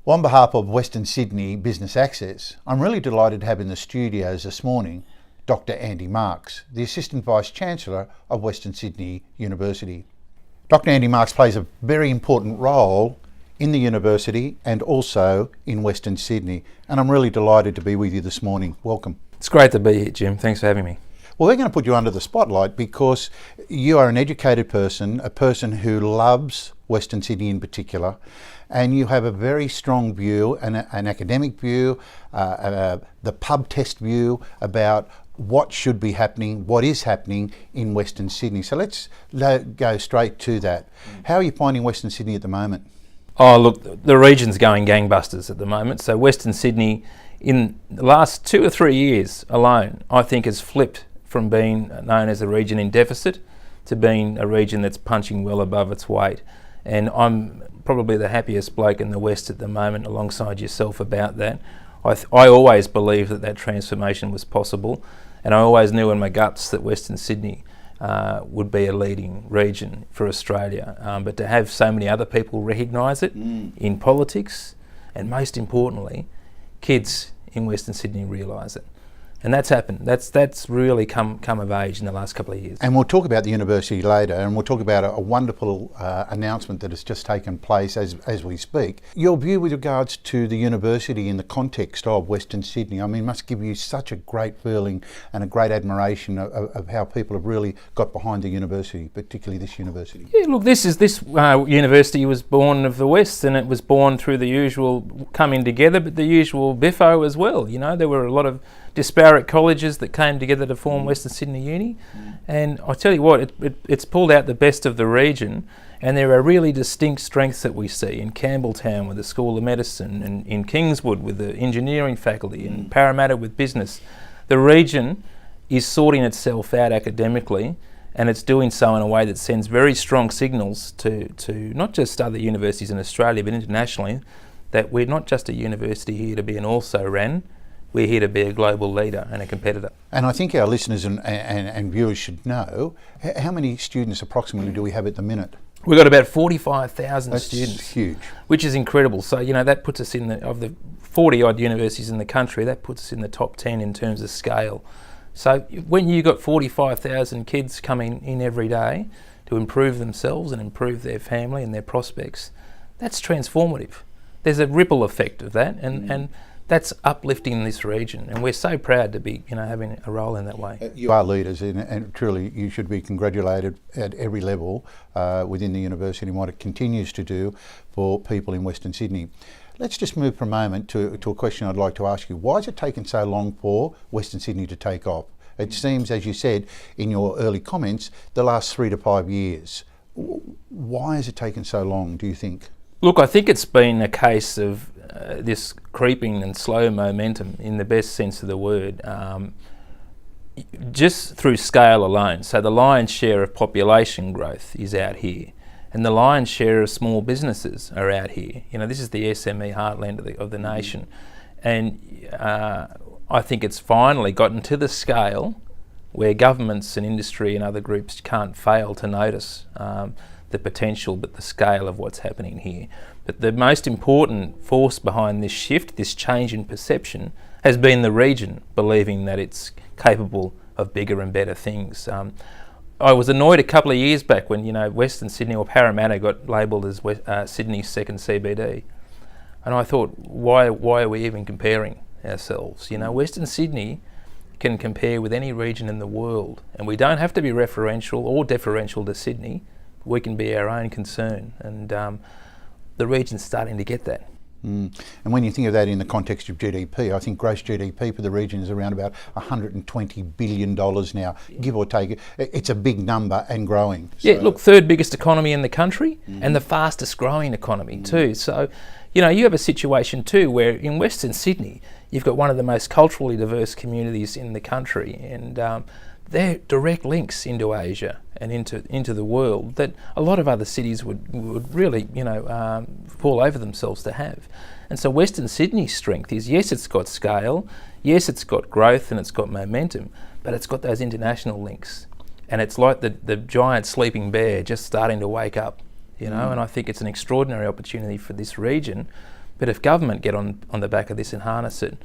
Well, on behalf of Western Sydney Business Access, I'm really delighted to have in the studios this morning Dr. Andy Marks, the Assistant Vice-Chancellor of Western Sydney University. Dr. Andy Marks plays a very important role in the university and also in Western Sydney, and I'm really delighted to be with you this morning. Welcome. It's great to be here, Jim. Thanks for having me. Well, we're going to put you under the spotlight because you are an educated person, a person who loves Western Sydney in particular, and you have a very strong view, an academic view, the pub test view about what should be happening, what is happening in Western Sydney. So let's go straight to that. How are you finding Western Sydney at the moment? Oh, look, the region's going gangbusters at the moment. So Western Sydney, in the last 2 or 3 years alone, I think has flipped from being known as a region in deficit to being a region that's punching well above its weight. And I'm probably the happiest bloke in the West at the moment, alongside yourself, about that. I always believed that transformation was possible, and I always knew in my guts that Western Sydney would be a leading region for Australia. But to have so many other people recognise it in politics, and most importantly, kids in Western Sydney realise it. And that's happened. That's really come of age in the last couple of years. And we'll talk about the university later, and we'll talk about a wonderful announcement that has just taken place as we speak. Your view with regards to the university in the context of Western Sydney, I mean, must give you such a great feeling and a great admiration of how people have really got behind the university, particularly this university. Yeah, look, this university was born of the West, and it was born through the usual coming together, but the usual biffo as well. You know, there were a lot of disparate colleges that came together to form Western Sydney Uni, and I tell you what, it's pulled out the best of the region, and there are really distinct strengths that we see in Campbelltown with the School of Medicine, and in Kingswood with the engineering faculty, and Parramatta with business. The region is sorting itself out academically, and it's doing so in a way that sends very strong signals to not just other universities in Australia but internationally, that we're not just a university here to be an also-ran. We're here to be a global leader and a competitor. And I think our listeners and viewers should know, how many students approximately do we have at the minute? We've got about 45,000 students. That's huge. Which is incredible. So, you know, that puts us of the 40 odd universities in the country, that puts us in the top 10 in terms of scale. So when you've got 45,000 kids coming in every day to improve themselves and improve their family and their prospects, that's transformative. There's a ripple effect of that, and that's uplifting this region, and we're so proud to be, having a role in that way. You are leaders, and truly you should be congratulated at every level within the university and what it continues to do for people in Western Sydney. Let's just move for a moment to a question I'd like to ask you. Why has it taken so long for Western Sydney to take off? It seems, as you said in your early comments, the last 3 to 5 years. Why has it taken so long, do you think? Look, I think it's been a case of this creeping and slow momentum in the best sense of the word, just through scale alone. So the lion's share of population growth is out here, and the lion's share of small businesses are out here. This is the SME heartland of the nation, and I think it's finally gotten to the scale where governments and industry and other groups can't fail to notice the potential, but the scale of what's happening here. But the most important force behind this shift, this change in perception, has been the region believing that it's capable of bigger and better things. I was annoyed a couple of years back when Western Sydney or Parramatta got labelled as Sydney's second CBD, and I thought, why are we even comparing ourselves? Western Sydney can compare with any region in the world, and we don't have to be referential or deferential to Sydney. We can be our own concern, and the region's starting to get that. And when you think of that in the context of GDP, I think gross GDP for the region is around about $120 billion now, give or take. It's a big number and growing. So. Yeah, look, third biggest economy in the country and the fastest growing economy too. So, you have a situation too where in Western Sydney, you've got one of the most culturally diverse communities in the country, and they're direct links into Asia and into the world that a lot of other cities would really fall over themselves to have. And so Western Sydney's strength is, yes, it's got scale, yes, it's got growth and it's got momentum, but it's got those international links, and it's like the giant sleeping bear just starting to wake up, and I think it's an extraordinary opportunity for this region But if government get on the back of this and harness it,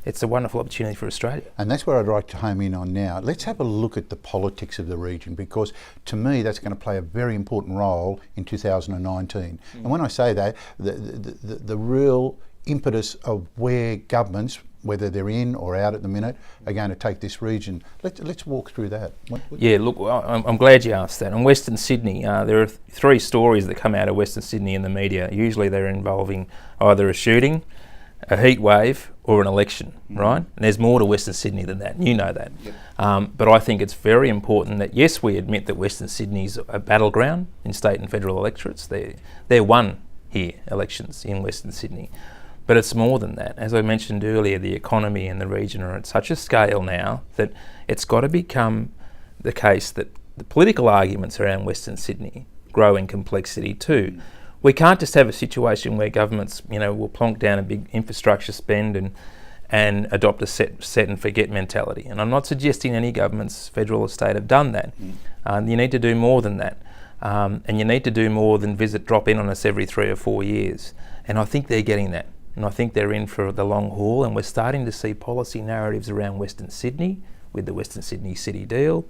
it's a wonderful opportunity for Australia. And that's where I'd like to home in on now. Let's have a look at the politics of the region, because to me that's going to play a very important role in 2019. And when I say that, the real impetus of where governments, whether they're in or out at the minute, are going to take this region. Let's walk through that. Yeah, look, I'm glad you asked that. On Western Sydney, there are three stories that come out of Western Sydney in the media. Usually they're involving either a shooting, a heat wave, or an election, right? And there's more to Western Sydney than that, and you know that. Yep. But I think it's very important that, yes, we admit that Western Sydney's a battleground in state and federal electorates. They're won here, elections in Western Sydney. But it's more than that. As I mentioned earlier, the economy and the region are at such a scale now that it's got to become the case that the political arguments around Western Sydney grow in complexity too. We can't just have a situation where governments, will plonk down a big infrastructure spend and adopt a set and forget mentality. And I'm not suggesting any governments, federal or state, have done that. You need to do more than that. And you need to do more than drop in on us every 3 or 4 years. And I think they're getting that. And I think they're in for the long haul, and we're starting to see policy narratives around Western Sydney with the Western Sydney City deal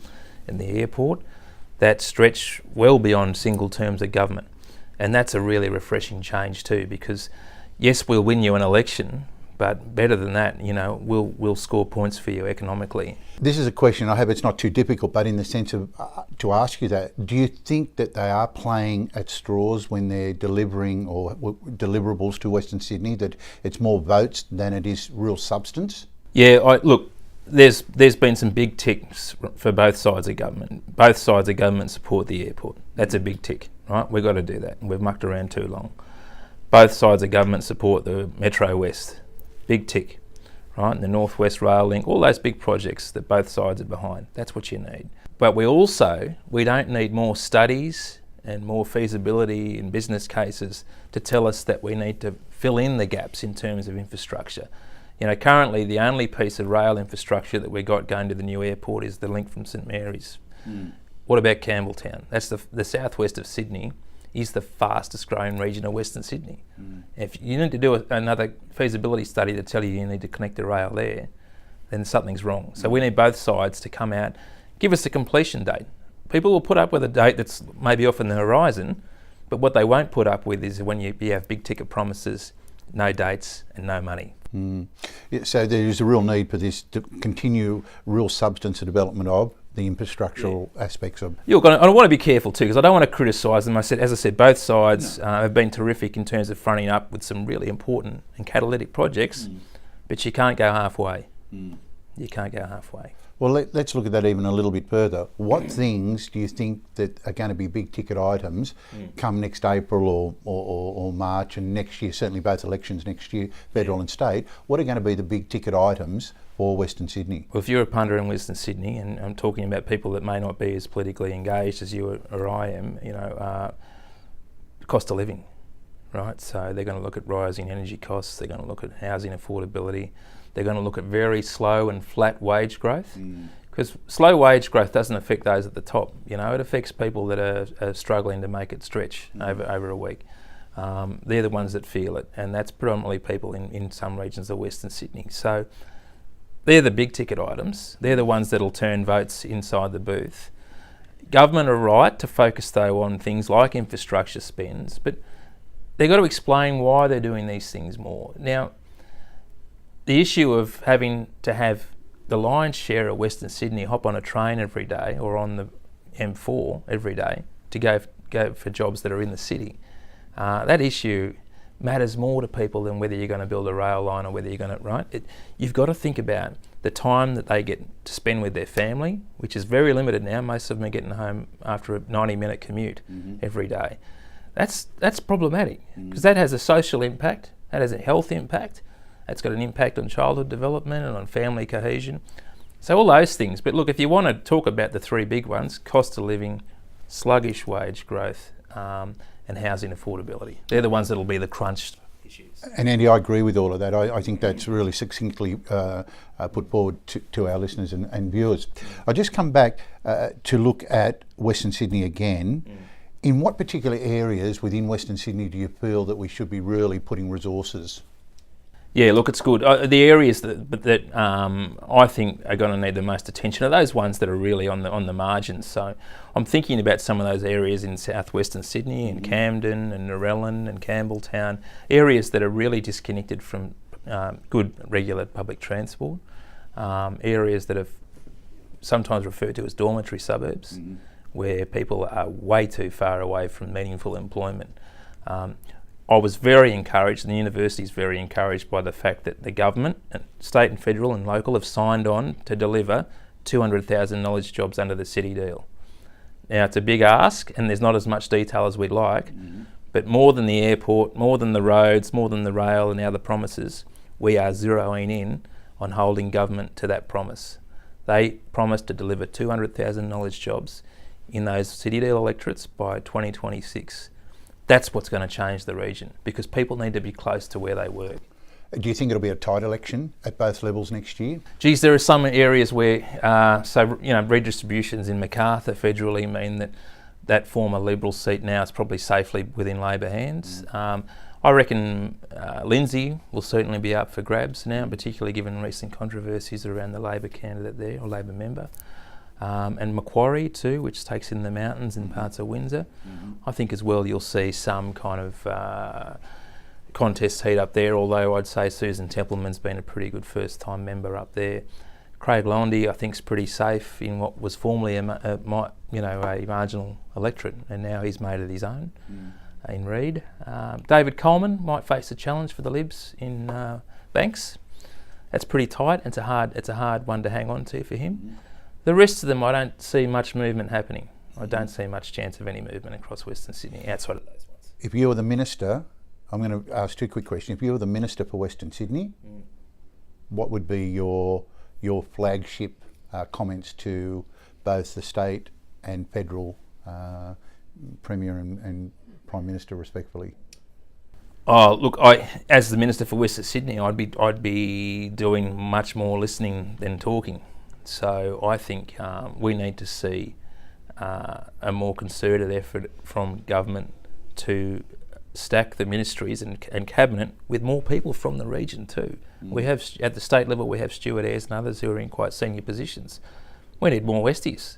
and the airport that stretch well beyond single terms of government. And that's a really refreshing change too, because yes, we'll win you an election, but better than that, we'll score points for you economically. This is a question, I hope it's not too difficult, but in the sense of to ask you that, do you think that they are playing at straws when they're delivering or deliverables to Western Sydney, that it's more votes than it is real substance? Yeah, look, there's been some big ticks for both sides of government. Both sides of government support the airport. That's a big tick, right? We've got to do that. We've mucked around too long. Both sides of government support the Metro West. Big tick, right? And the North West Rail Link, all those big projects that both sides are behind. That's what you need. But we don't need more studies and more feasibility and business cases to tell us that we need to fill in the gaps in terms of infrastructure. Currently the only piece of rail infrastructure that we got going to the new airport is the link from St Mary's. What about Campbelltown? That's the southwest of Sydney. Is the fastest growing region of Western Sydney. If you need to do another feasibility study to tell you need to connect the rail there, then something's wrong. So we need both sides to come out, give us a completion date. People will put up with a date that's maybe off on the horizon, but what they won't put up with is when you have big ticket promises, no dates and no money. Yeah, so there is a real need for this to continue real substance and development of the infrastructural aspects of. I want to be careful too, because I don't want to criticise them. As I said, both sides have been terrific in terms of fronting up with some really important and catalytic projects, but you can't go halfway. You can't go halfway. Well, let's look at that even a little bit further. What things do you think that are going to be big ticket items come next April or March, and next year, certainly both elections next year, federal and state, what are going to be the big ticket items for Western Sydney? Well, if you're a punter in Western Sydney, and I'm talking about people that may not be as politically engaged as you or I am, cost of living, right? So they're going to look at rising energy costs, they're going to look at housing affordability, they're going to look at very slow and flat wage growth, because slow wage growth doesn't affect those at the top. It affects people that are struggling to make it stretch over a week. They're the ones that feel it, and that's predominantly people in some regions of Western Sydney. So they're the big ticket items. They're the ones that'll turn votes inside the booth. Government are right to focus though on things like infrastructure spends, but they've got to explain why they're doing these things more. Now, the issue of having to have the lion's share of Western Sydney hop on a train every day or on the M4 every day to go for jobs that are in the city, that issue matters more to people than whether you're going to build a rail line or whether you're going to, you've got to think about the time that they get to spend with their family, which is very limited now. Most of them are getting home after a 90-minute commute every day. That's problematic, because that has a social impact, that has a health impact, that's got an impact on childhood development and on family cohesion. So all those things. But look, if you want to talk about the three big ones, cost of living, sluggish wage growth, and housing affordability, they're the ones that'll be the crunch issues. And Andy, I agree with all of that. I think that's really succinctly put forward to our listeners and viewers. I just come back to look at Western Sydney again In what particular areas within Western Sydney do you feel that we should be really putting resources? Yeah, look, it's good. The areas that I think are going to need the most attention are those ones that are really on the margins. So I'm thinking about some of those areas in southwestern Sydney and Camden and Narellan and Campbelltown, areas that are really disconnected from good regular public transport, areas that are sometimes referred to as dormitory suburbs, where people are way too far away from meaningful employment. I was very encouraged, and the university is very encouraged by the fact that the government, state and federal and local, have signed on to deliver 200,000 knowledge jobs under the city deal. Now, it's a big ask, and there's not as much detail as we'd like, but more than the airport, more than the roads, more than the rail and now the promises, we are zeroing in on holding government to that promise. They promised to deliver 200,000 knowledge jobs in those city deal electorates by 2026. That's what's going to change the region, because people need to be close to where they work. Do you think it'll be a tight election at both levels next year? Geez, there are some areas where, redistributions in Macarthur federally mean that former Liberal seat now is probably safely within Labor hands. I reckon Lindsay will certainly be up for grabs now, particularly given recent controversies around the Labor candidate there, or Labor member. And Macquarie too, which takes in the mountains and parts of Windsor. I think as well you'll see some kind of contest heat up there, although I'd say Susan Templeman's been a pretty good first-time member up there. Craig Londy, I think, is pretty safe in what was formerly a marginal electorate, and now he's made it his own in Reid. David Coleman might face a challenge for the Libs in Banks. That's pretty tight. It's a hard one to hang on to for him. The rest of them, I don't see much movement happening. I don't see much chance of any movement across Western Sydney outside of those ones. If you were the minister, I'm going to ask two quick questions. If you were the minister for Western Sydney, what would be your flagship comments to both the state and federal Premier and Prime Minister, respectively? Oh, look, as the Minister for Western Sydney, I'd be doing much more listening than talking. So I think we need to see a more concerted effort from government to stack the ministries and cabinet with more people from the region too. We have, at the state level, we have Stuart Ayres and others who are in quite senior positions. We need more Westies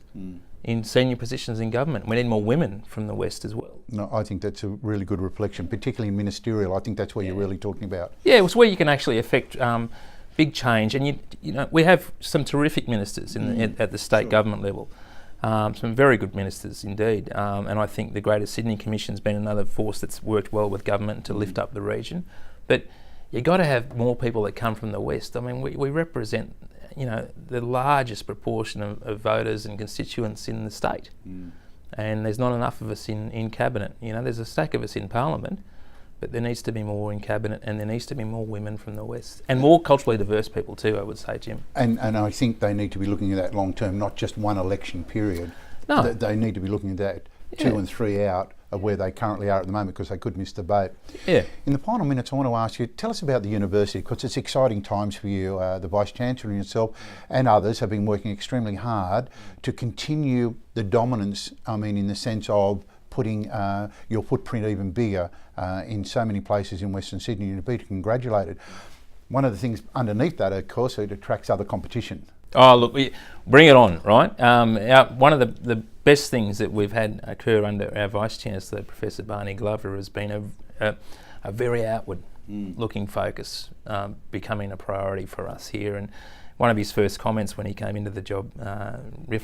in senior positions in government. We need more women from the West as well. No, I think that's a really good reflection, particularly in ministerial. I think that's what you're really talking about. Yeah, it's where you can actually affect big change, and we have some terrific ministers at the state government level, some very good ministers indeed, and I think the Greater Sydney Commission's been another force that's worked well with government to lift up the region. But you've got to have more people that come from the West. I mean, we represent the largest proportion of voters and constituents in the state, and there's not enough of us in cabinet. There's a stack of us in Parliament, but there needs to be more in cabinet, and there needs to be more women from the West, and more culturally diverse people too, I would say, Jim. And I think they need to be looking at that long term, not just one election period. No. They need to be looking at that 2 and 3 out of where they currently are at the moment, because they could miss the boat. Yeah. In the final minutes, I want to ask you, tell us about the university, because it's exciting times for you. The Vice-Chancellor and yourself and others have been working extremely hard to continue the dominance, in the sense of putting your footprint even bigger in so many places in Western Sydney, and to be congratulated. One of the things underneath that, of course, it attracts other competition. Oh, look, bring it on, right? One of the best things that we've had occur under our Vice-Chancellor, Professor Barney Glover, has been a very outward-looking focus becoming a priority for us here. And one of his first comments when he came into the job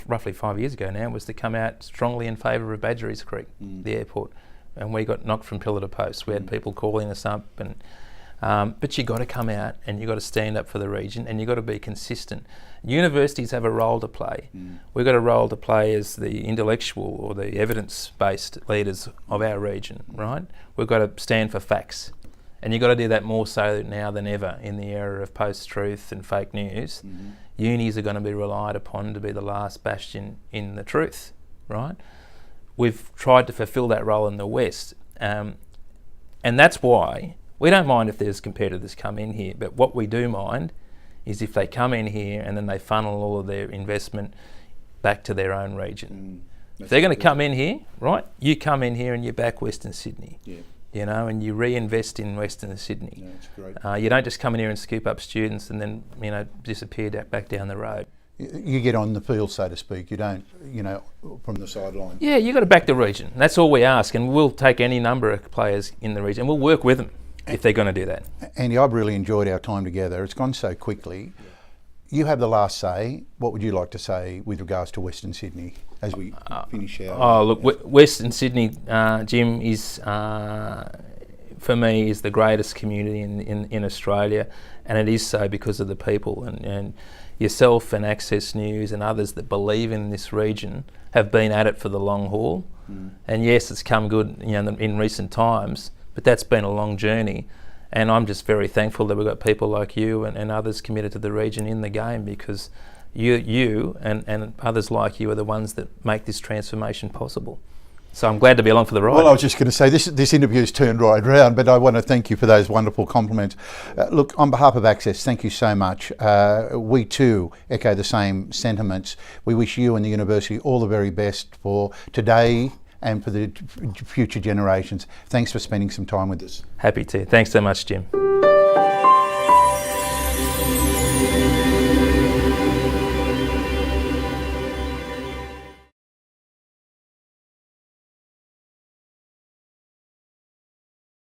roughly 5 years ago now was to come out strongly in favour of Badgerys Creek, the airport. And we got knocked from pillar to post. We had people calling us up, but you got to come out and you got to stand up for the region, and you got to be consistent. Universities have a role to play. We've got a role to play as the intellectual or the evidence-based leaders of our region, right? We've got to stand for facts, and you've got to do that more so now than ever in the era of post-truth and fake news. Unis are going to be relied upon to be the last bastion in the truth, right? We've tried to fulfil that role in the West, and that's why we don't mind if there's competitors come in here, but what we do mind is if they come in here and then they funnel all of their investment back to their own region. If they're going to come in here, right, you come in here and you back Western Sydney. Yeah. You know, and you reinvest in Western Sydney. No, it's great. You don't just come in here and scoop up students and then, you know, disappear back down the road. You get on the field, so to speak. You don't, you know, from the sideline. Yeah, you've got to back the region. That's all we ask, and we'll take any number of players in the region. We'll work with them if they're going to do that. Andy, I've really enjoyed our time together. It's gone so quickly. You have the last say. What would you like to say with regards to Western Sydney as we finish our... Oh, look, Western Sydney, Jim, is, for me, is the greatest community in Australia, and it is so because of the people. And yourself and Access News and others that believe in this region have been at it for the long haul. And yes, it's come good, you know, in recent times, but that's been a long journey. And I'm just very thankful that we've got people like you and others committed to the region in the game, because you and others like you are the ones that make this transformation possible. So I'm glad to be along for the ride. Well, I was just going to say, this interview's turned right round, but I want to thank you for those wonderful compliments. Look, on behalf of Access, thank you so much. We too echo the same sentiments. We wish you and the university all the very best for today and for the future generations. Thanks for spending some time with us. Happy to. Thanks so much, Jim.